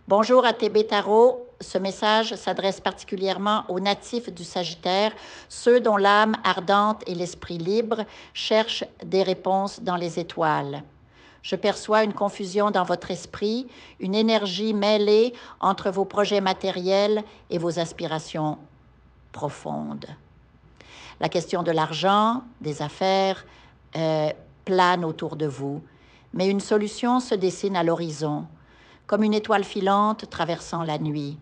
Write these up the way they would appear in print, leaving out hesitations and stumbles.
Bonjour à TB Tarot. Ce message s'adresse particulièrement aux natifs du Sagittaire, ceux dont l'âme ardente et l'esprit libre cherchent des réponses dans les étoiles. Je perçois une confusion dans votre esprit, une énergie mêlée entre vos projets matériels et vos aspirations profondes. La question de l'argent, des affaires, plane autour de vous, mais une solution se dessine à l'horizon, comme une étoile filante traversant la nuit.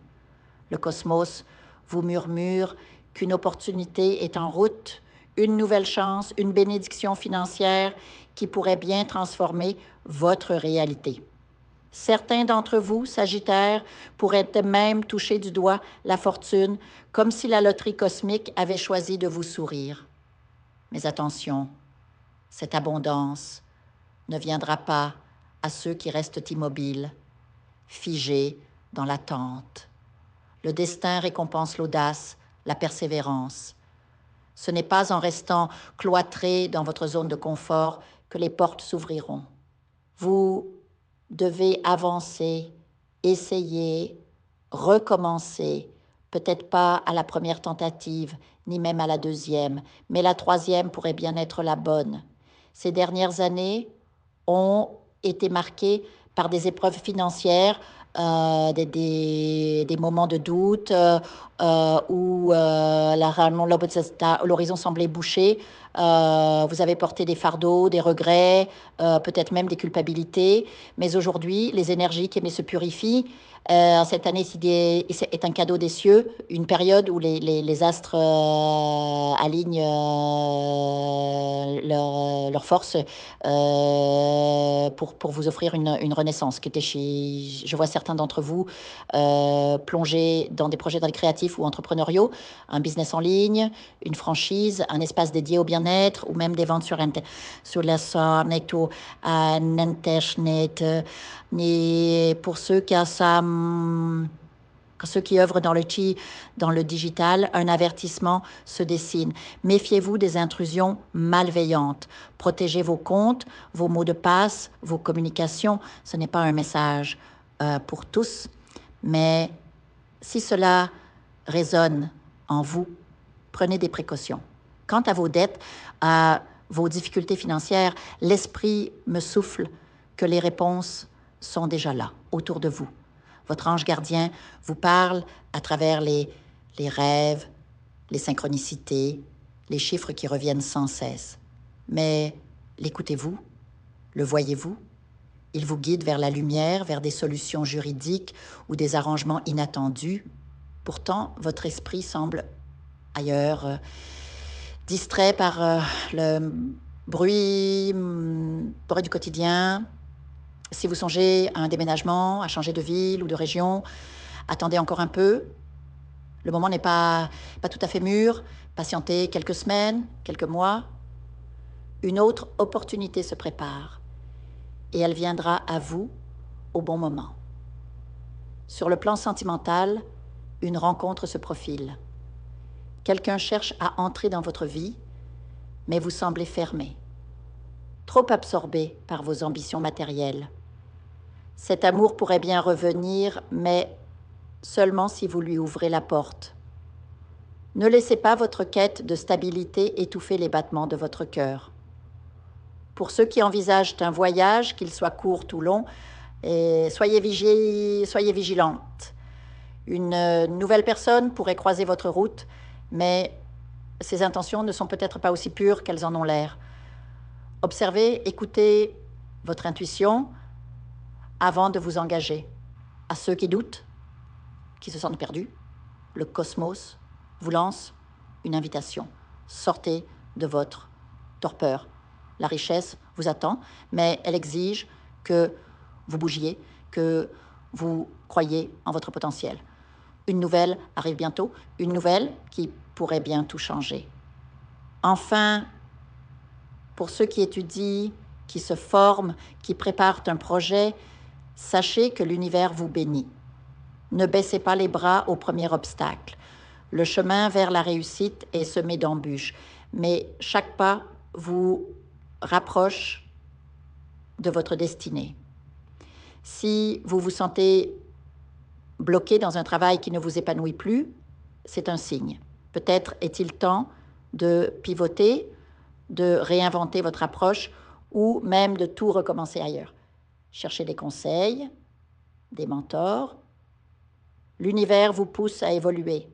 Le cosmos vous murmure qu'une opportunité est en route, une nouvelle chance, une bénédiction financière qui pourrait bien transformer votre réalité. Certains d'entre vous, Sagittaires, pourraient même toucher du doigt la fortune, comme si la loterie cosmique avait choisi de vous sourire. Mais attention, cette abondance ne viendra pas à ceux qui restent immobiles, figés dans l'attente. Le destin récompense l'audace, la persévérance. Ce n'est pas en restant cloîtré dans votre zone de confort que les portes s'ouvriront. Vous devez avancer, essayer, recommencer, peut-être pas à la première tentative, ni même à la deuxième, mais la troisième pourrait bien être la bonne. Ces dernières années ont été marquées par des épreuves financières, des moments de doute où l'horizon semblait bouché. Vous avez porté des fardeaux, des regrets, peut-être même des culpabilités. Mais aujourd'hui, les énergies qui se purifient. Cette année est un cadeau des cieux, une période où les astres alignent leurs forces pour vous offrir une renaissance. Je vois certains d'entre vous plonger dans des projets créatifs ou entrepreneuriaux, un business en ligne, une franchise, un espace dédié au bien-être ou même des ventes sur la Internet ou à Internet. Et pour ceux qui œuvrent dans le digital, un avertissement se dessine. Méfiez-vous des intrusions malveillantes. Protégez vos comptes, vos mots de passe, vos communications. Ce n'est pas un message pour tous, mais si cela résonne en vous, prenez des précautions. Quant à vos dettes, à vos difficultés financières, l'esprit me souffle que les réponses sont déjà là, autour de vous. Votre ange gardien vous parle à travers les rêves, les synchronicités, les chiffres qui reviennent sans cesse. Mais l'écoutez-vous? Le voyez-vous? Il vous guide vers la lumière, vers des solutions juridiques ou des arrangements inattendus. Pourtant, votre esprit semble ailleurs, distrait par le bruit du quotidien. Si vous songez à un déménagement, à changer de ville ou de région, attendez encore un peu. Le moment n'est pas tout à fait mûr. Patientez quelques semaines, quelques mois. Une autre opportunité se prépare et elle viendra à vous au bon moment. Sur le plan sentimental, une rencontre se profile. Quelqu'un cherche à entrer dans votre vie, mais vous semblez fermé, trop absorbé par vos ambitions matérielles. Cet amour pourrait bien revenir, mais seulement si vous lui ouvrez la porte. Ne laissez pas votre quête de stabilité étouffer les battements de votre cœur. Pour ceux qui envisagent un voyage, qu'il soit court ou long, soyez vigilante. Une nouvelle personne pourrait croiser votre route, mais ses intentions ne sont peut-être pas aussi pures qu'elles en ont l'air. Observez, écoutez votre intuition avant de vous engager. À ceux qui doutent, qui se sentent perdus, le cosmos vous lance une invitation. Sortez de votre torpeur. La richesse vous attend, mais elle exige que vous bougiez, que vous croyez en votre potentiel. Une nouvelle arrive bientôt, une nouvelle qui pourrait bien tout changer. Enfin, pour ceux qui étudient, qui se forment, qui préparent un projet, sachez que l'univers vous bénit. Ne baissez pas les bras au premier obstacle. Le chemin vers la réussite est semé d'embûches, mais chaque pas vous rapproche de votre destinée. Si vous vous sentez bloqué dans un travail qui ne vous épanouit plus, c'est un signe. Peut-être est-il temps de pivoter, de réinventer votre approche ou même de tout recommencer ailleurs. Cherchez des conseils, des mentors. L'univers vous pousse à évoluer.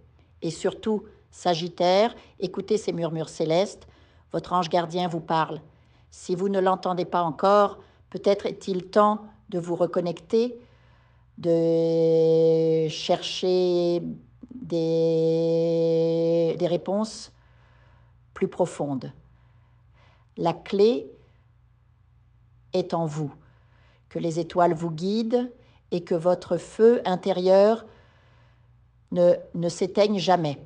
Et surtout, Sagittaire, écoutez ces murmures célestes. Votre ange gardien vous parle. Si vous ne l'entendez pas encore, peut-être est-il temps de vous reconnecter, de chercher des réponses plus profondes. La clé est en vous. Que les étoiles vous guident et que votre feu intérieur ne s'éteigne jamais.